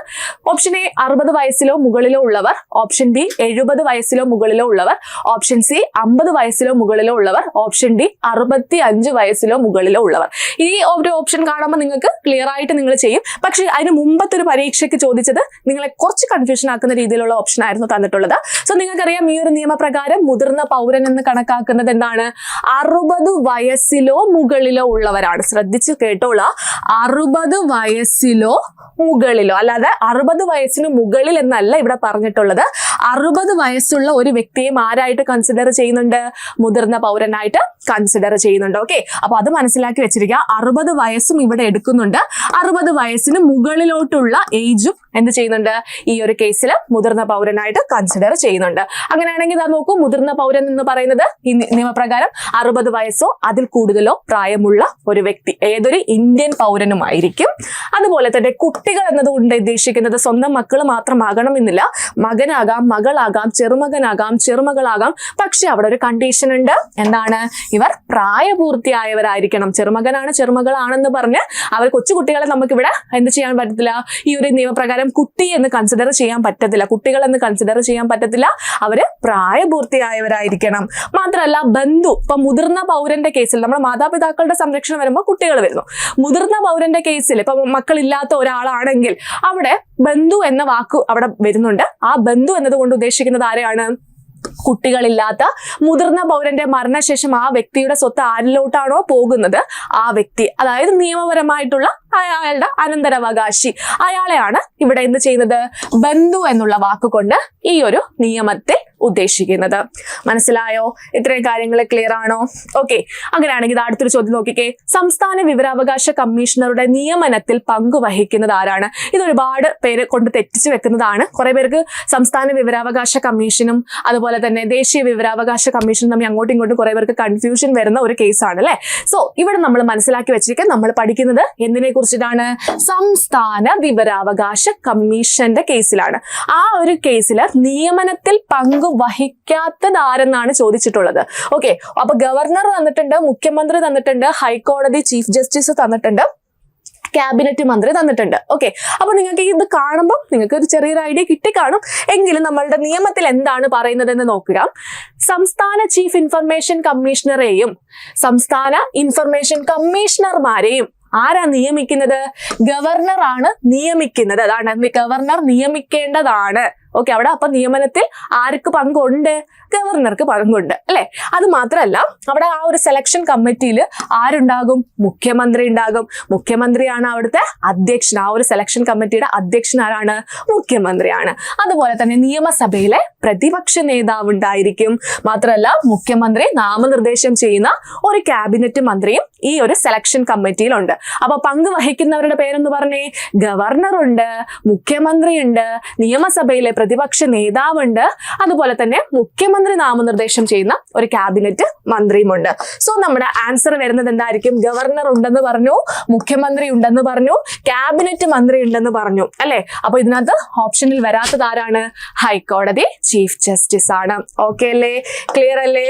ഓപ്ഷൻ എ 60 വയസ്സിലോ മുകളിലോ ഉള്ളവർ, ഓപ്ഷൻ ബി 70 വയസ്സിലോ മുകളിലോ ഉള്ളവർ, ഓപ്ഷൻ സി 50 വയസ്സിലോ മുകളിലോ ഉള്ളവർ, ഓപ്ഷൻ ഡി 65 വയസ്സിലോ മുകളിലോ ഉള്ളവർ. ഈ ഒരു ഓപ്ഷൻ കാണുമ്പോൾ നിങ്ങൾക്ക് ക്ലിയർ ആയിട്ട് നിങ്ങൾ ചെയ്യും. പക്ഷെ അതിന് മുമ്പത്തെ ഒരു പരീക്ഷയ്ക്ക് ചോദിച്ചത് നിങ്ങളെ കുറച്ച് കൺഫ്യൂഷൻ ആക്കുന്ന രീതിയിലുള്ള ഓപ്ഷൻ ആയിരുന്നു തന്നിട്ടുള്ളത്. സോ നിങ്ങൾക്കറിയാം ഈ ഒരു നിയമപ്രകാരം മുതിർന്ന പൗരൻ എന്ന് കണക്കാക്കുന്നത് എന്താണ്, 60 വയസ്സിലോ മുകളിലോ ഉള്ളവരാണ്. ശ്രദ്ധിച്ച് കേട്ടോളാം, 60 വയസ്സിലോ മുകളിലോ, അല്ലാതെ 60 വയസ്സിന് മുകളിൽ എന്നല്ല ഇവിടെ പറഞ്ഞിട്ടുള്ളത്. 60 വയസ്സുള്ള ഒരു വ്യക്തിയെ ആരായിട്ട് കൺസിഡർ ചെയ്യുന്നുണ്ട്, മുതിർന്ന പൗരനായിട്ട് കൺസിഡർ ചെയ്യുന്നുണ്ട്. ഓക്കെ, അപ്പൊ അത് മനസ്സിലാക്കി വെച്ചിരിക്കുക. 60 വയസ്സും ഇവിടെ എടുക്കുന്നുണ്ട്, 60 വയസ്സിന് മുകളിലോട്ടുള്ള ഏജും എന്ത് ചെയ്യുന്നുണ്ട്, ഈ ഒരു കേസിൽ മുതിർന്ന പൗരനായിട്ട് കൺസിഡർ ചെയ്യുന്നുണ്ട്. അങ്ങനെയാണെങ്കിൽ ഇതാ നോക്കൂ, മുതിർന്ന പൗരൻ എന്ന് പറയുന്നത് ഈ നിയമപ്രകാരം 60 വയസ്സോ അതിൽ കൂടുതലോ പ്രായമുള്ള ഒരു വ്യക്തി, ഏതൊരു ഇന്ത്യൻ പൗരനുമായിരിക്കും. അതുപോലെ തന്നെ കുട്ടികൾ എന്നതുകൊണ്ട് ഉദ്ദേശിക്കുന്നത് സ്വന്തം മക്കൾ മാത്രമാകണമെന്നില്ല. മകനാകാം, മകളാകാം, ചെറുമകനാകാം, ചെറുമകളാകാം. പക്ഷെ അവിടെ ഒരു കണ്ടീഷൻ ഉണ്ട്. എന്താണ്, ഇവർ പ്രായപൂർത്തിയായവരായിരിക്കണം. ചെറുമകനാണ്, ചെറുമകളാണെന്ന് പറഞ്ഞ് അവർ കൊച്ചുകുട്ടികളെ നമുക്കിവിടെ എന്ത് ചെയ്യാൻ പറ്റത്തില്ല, ഈ ഒരു നിയമപ്രകാരം കുട്ടി എന്ന് കൺസിഡർ ചെയ്യാൻ പറ്റത്തില്ല, കുട്ടികൾ എന്ന് കൺസിഡർ ചെയ്യാൻ പറ്റത്തില്ല. അവര് പ്രായപൂർത്തിയായവരായിരിക്കണം. മാത്രമല്ല ബന്ധു, ഇപ്പൊ മുതിർന്ന പൗരന്റെ കേസിൽ നമ്മുടെ മാതാപിതാക്കളുടെ സംരക്ഷണം വരുമ്പോൾ കുട്ടികൾ വരുന്നു. മുതിർന്ന പൗരന്റെ കേസിൽ ഇപ്പൊ മക്കളില്ലാത്ത ഒരാളാണെങ്കിൽ അവിടെ ബന്ധു എന്ന വാക്ക് അവിടെ വരുന്നുണ്ട്. ആ ബന്ധു എന്നതുകൊണ്ട് ഉദ്ദേശിക്കുന്നത് ആരെയാണ്, കുട്ടികളില്ലാത്ത മുതിർന്ന പൗരന്റെ മരണശേഷം ആ വ്യക്തിയുടെ സ്വത്ത് ആരിലോട്ടാണോ പോകുന്നത് ആ വ്യക്തി, അതായത് നിയമപരമായിട്ടുള്ള അയാളുടെ അനന്തരാവകാശി, അയാളെയാണ് ഇവിടെ എന്ത് ചെയ്യുന്നത്, ബന്ധു എന്നുള്ള വാക്കുകൊണ്ട് ഈ ഒരു നിയമത്തിൽ ഉദ്ദേശിക്കുന്നത്. മനസ്സിലായോ? ഇത്രയും കാര്യങ്ങൾ ക്ലിയർ ആണോ? ഓക്കെ, അങ്ങനെയാണെങ്കിൽ അടുത്തൊരു ചോദ്യം നോക്കിക്കേ. സംസ്ഥാന വിവരാവകാശ കമ്മീഷണറുടെ നിയമനത്തിൽ പങ്കുവഹിക്കുന്നത് ആരാണ്? ഇത് ഒരുപാട് പേര് കൊണ്ട് തെറ്റിച്ചു വെക്കുന്നതാണ്. കുറെ പേർക്ക് സംസ്ഥാന വിവരാവകാശ കമ്മീഷനും അതുപോലെ തന്നെ ദേശീയ വിവരാവകാശ കമ്മീഷനും തമ്മിൽ അങ്ങോട്ടും ഇങ്ങോട്ടും കുറെ പേർക്ക് കൺഫ്യൂഷൻ വരുന്ന ഒരു കേസാണ് അല്ലെ. സോ ഇവിടെ നമ്മൾ മനസ്സിലാക്കി വെച്ചിരിക്കുക, നമ്മൾ പഠിക്കുന്നത് എന്തിനെ കുറിച്ചിട്ടാണ്? സംസ്ഥാന വിവരാവകാശ കമ്മീഷന്റെ കേസിലാണ്. ആ ഒരു കേസില് നിയമനത്തിൽ പങ്കുവഹിക്കാത്തത് ആരെന്നാണ് ചോദിച്ചിട്ടുള്ളത്. ഓക്കെ, അപ്പൊ ഗവർണർ തന്നിട്ടുണ്ട്, മുഖ്യമന്ത്രി തന്നിട്ടുണ്ട്, ഹൈക്കോടതി ചീഫ് ജസ്റ്റിസ് തന്നിട്ടുണ്ട്, ക്യാബിനറ്റ് മന്ത്രി തന്നിട്ടുണ്ട്. ഓക്കെ, അപ്പൊ നിങ്ങൾക്ക് ഇത് കാണുമ്പോൾ നിങ്ങൾക്ക് ഒരു ചെറിയൊരു ഐഡിയ കിട്ടിക്കാണും. എങ്കിലും നമ്മളുടെ നിയമത്തിൽ എന്താണ് പറയുന്നതെന്ന് നോക്കുക. സംസ്ഥാന ചീഫ് ഇൻഫർമേഷൻ കമ്മീഷണറെയും സംസ്ഥാന ഇൻഫർമേഷൻ കമ്മീഷണർമാരെയും ആരാ നിയമിക്കുന്നത്? ഗവർണർ ആണ് നിയമിക്കുന്നത്. അതാണ് ഗവർണർ നിയമിക്കേണ്ടതാണ്. ഓക്കെ, അവിടെ അപ്പൊ നിയമനത്തിൽ ആർക്ക് പങ്കുണ്ട്? ഗവർണർക്ക് പങ്കുണ്ട് അല്ലെ. അത് മാത്രമല്ല, അവിടെ ആ ഒരു സെലക്ഷൻ കമ്മിറ്റിയിൽ ആരുണ്ടാകും? മുഖ്യമന്ത്രി ഉണ്ടാകും. മുഖ്യമന്ത്രിയാണ് അവിടുത്തെ അധ്യക്ഷൻ. ആ ഒരു സെലക്ഷൻ കമ്മിറ്റിയുടെ അധ്യക്ഷൻ ആരാണ്? മുഖ്യമന്ത്രിയാണ്. അതുപോലെ തന്നെ നിയമസഭയിലെ പ്രതിപക്ഷ നേതാവ് ഉണ്ടായിരിക്കും. മാത്രമല്ല, മുഖ്യമന്ത്രി നാമനിർദ്ദേശം ചെയ്യുന്ന ഒരു ക്യാബിനറ്റ് മന്ത്രിയും ഈ ഒരു സെലക്ഷൻ കമ്മിറ്റിയിലുണ്ട്. അപ്പൊ പങ്കുവഹിക്കുന്നവരുടെ പേരെന്ന് പറഞ്ഞേ, ഗവർണർ ഉണ്ട്, മുഖ്യമന്ത്രി ഉണ്ട്, നിയമസഭയിലെ പ്രതിപക്ഷ നേതാവുണ്ട്, അതുപോലെ തന്നെ മുഖ്യമന്ത്രി നാമനിർദ്ദേശം ചെയ്യുന്ന ഒരു ക്യാബിനറ്റ് മന്ത്രിയുമുണ്ട്. സോ നമ്മുടെ ആൻസർ വരുന്നത് എന്തായിരിക്കും? ഗവർണർ ഉണ്ടെന്ന് പറഞ്ഞു, മുഖ്യമന്ത്രി ഉണ്ടെന്ന് പറഞ്ഞു, ക്യാബിനറ്റ് മന്ത്രി ഉണ്ടെന്ന് പറഞ്ഞു അല്ലെ. അപ്പൊ ഇതിനകത്ത് ഓപ്ഷനിൽ വരാത്തത് ആരാണ്? ഹൈക്കോടതി ചീഫ് ജസ്റ്റിസ് ആണ്. ഓക്കെ അല്ലേ? ക്ലിയർ അല്ലേ?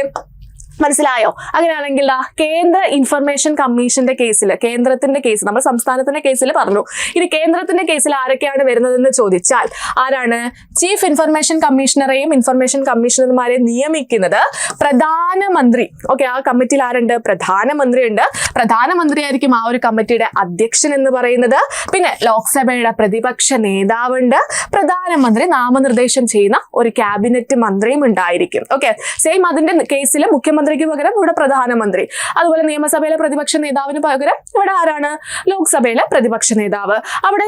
മനസ്സിലായോ? അങ്ങനെയാണെങ്കിൽ കേന്ദ്ര ഇൻഫർമേഷൻ കമ്മീഷന്റെ കേസിൽ, കേന്ദ്രത്തിന്റെ കേസ്, നമ്മൾ സംസ്ഥാനത്തിന്റെ കേസിൽ പറഞ്ഞു. ഇനി കേന്ദ്രത്തിന്റെ കേസിൽ ആരൊക്കെയാണ് വരുന്നതെന്ന് ചോദിച്ചാൽ ആരാണ്? ചീഫ് ഇൻഫർമേഷൻ കമ്മീഷണറെയും ഇൻഫർമേഷൻ കമ്മീഷണർമാരെയും നിയമിക്കുന്നത് പ്രധാനമന്ത്രി. ഓക്കെ, ആ കമ്മിറ്റിയിൽ ആരുണ്ട്? പ്രധാനമന്ത്രി ഉണ്ട്. പ്രധാനമന്ത്രി ആയിരിക്കും ആ ഒരു കമ്മിറ്റിയുടെ അധ്യക്ഷൻ എന്ന് പറയുന്നത്. പിന്നെ ലോക്സഭയുടെ പ്രതിപക്ഷ നേതാവുണ്ട്. പ്രധാനമന്ത്രി നാമനിർദ്ദേശം ചെയ്യുന്ന ഒരു ക്യാബിനറ്റ് മന്ത്രിയും ഉണ്ടായിരിക്കും. ഓക്കെ, സെയിം അതിന്റെ കേസിൽ മുഖ്യമന്ത്രിക്ക് പകരം ഇവിടെ പ്രധാനമന്ത്രി. അതുപോലെ നിയമസഭയിലെ പ്രതിപക്ഷ നേതാവിന് പകരം ഇവിടെ ആരാണ്? ലോക്സഭയിലെ പ്രതിപക്ഷ നേതാവ്. അവിടെ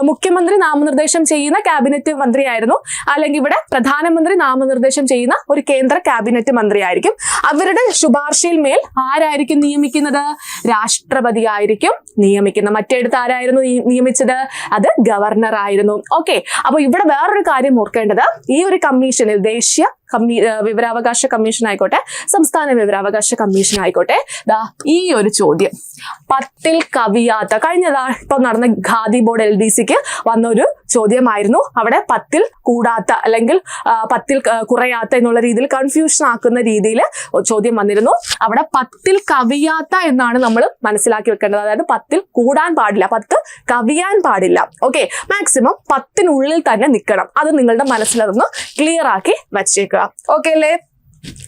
മുഖ്യമന്ത്രി നാമനിർദ്ദേശം ചെയ്യുന്ന ക്യാബിനറ്റ് മന്ത്രിയായിരുന്നു, അല്ലെങ്കിൽ ഇവിടെ പ്രധാനമന്ത്രി നാമനിർദ്ദേശം ചെയ്യുന്ന ഒരു കേന്ദ്ര ക്യാബിനറ്റ് മന്ത്രിയായിരിക്കും. അവരുടെ ശുപാർശയിൽ മേൽ ആരായിരിക്കും നിയമിക്കുന്നത്? രാഷ്ട്രപതി ആയിരിക്കും നിയമിക്കുന്നത്. മറ്റേടത്ത് ആരായിരുന്നു നിയമിച്ചത്? അത് ഗവർണർ ആയിരുന്നു. ഓക്കെ, അപ്പൊ ഇവിടെ വേറൊരു കാര്യം ഓർക്കേണ്ടത്, ഈ ഒരു കമ്മീഷനിൽ ദേശീയ വിവരാവകാശ കമ്മീഷൻ ആയിക്കോട്ടെ, സംസ്ഥാന വിവരാവകാശ കമ്മീഷൻ ആയിക്കോട്ടെ, ഈ ഒരു ചോദ്യം 10ൽ കവിയാത്ത, ഇപ്പൊ നടന്ന ഖാദി ബോർഡ് LDCക്ക് വന്നൊരു ചോദ്യമായിരുന്നു. അവിടെ 10ൽ കൂടാത്ത അല്ലെങ്കിൽ 10ൽ കുറയാത്ത എന്നുള്ള രീതിയിൽ കൺഫ്യൂഷൻ ആക്കുന്ന രീതിയിൽ ചോദ്യം വന്നിരുന്നു. അവിടെ 10ൽ കവിയാത്ത എന്നാണ് നമ്മൾ മനസ്സിലാക്കി വെക്കേണ്ടത്. അതായത് 10ൽ കൂടാൻ പാടില്ല, 10 കവിയാൻ പാടില്ല. ഓക്കെ, മാക്സിമം 10നുള്ളിൽ തന്നെ നിൽക്കണം. അത് നിങ്ങളുടെ മനസ്സിലതൊന്ന് ക്ലിയർ ആക്കി വച്ചേക്കുക. ഓക്കെ അല്ലേ?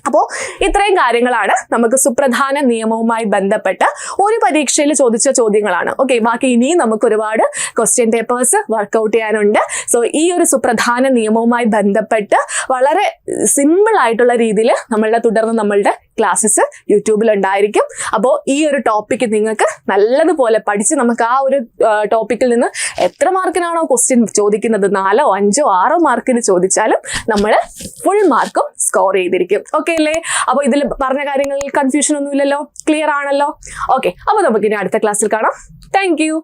അപ്പോ ഇത്രയും കാര്യങ്ങളാണ് നമുക്ക് സുപ്രധാന നിയമവുമായി ബന്ധപ്പെട്ട് ഒരു പരീക്ഷയിൽ ചോദിച്ച ചോദ്യങ്ങളാണ്. ഓക്കെ, ബാക്കി ഇനിയും നമുക്ക് ഒരുപാട് ക്വസ്റ്റ്യൻ പേപ്പേഴ്സ് വർക്ക്ഔട്ട് ചെയ്യാനുണ്ട്. സോ ഈ ഒരു സുപ്രധാന നിയമവുമായി ബന്ധപ്പെട്ട് വളരെ സിമ്പിൾ ആയിട്ടുള്ള രീതിയിൽ നമ്മളുടെ ക്ലാസ്സസ് യൂട്യൂബിൽ ഉണ്ടായിരിക്കും. അപ്പോൾ ഈ ഒരു ടോപ്പിക്ക് നിങ്ങൾക്ക് നല്ലതുപോലെ പഠിച്ച് നമുക്ക് ആ ഒരു ടോപ്പിക്കിൽ നിന്ന് എത്ര മാർക്കിനാണോ ക്വസ്റ്റ്യൻ ചോദിക്കുന്നത്, 4, 5, 6 മാർക്കിന് ചോദിച്ചാലും നമ്മൾ ഫുൾ മാർക്കും സ്കോർ ചെയ്തിരിക്കും. ഓക്കെ അല്ലേ? അപ്പോൾ ഇതിൽ പറഞ്ഞ കാര്യങ്ങളിൽ കൺഫ്യൂഷൻ ഒന്നുമില്ലല്ലോ, ക്ലിയർ ആണല്ലോ? ഓക്കെ, അപ്പോൾ നമുക്കിനി അടുത്ത ക്ലാസ്സിൽ കാണാം. Thank you.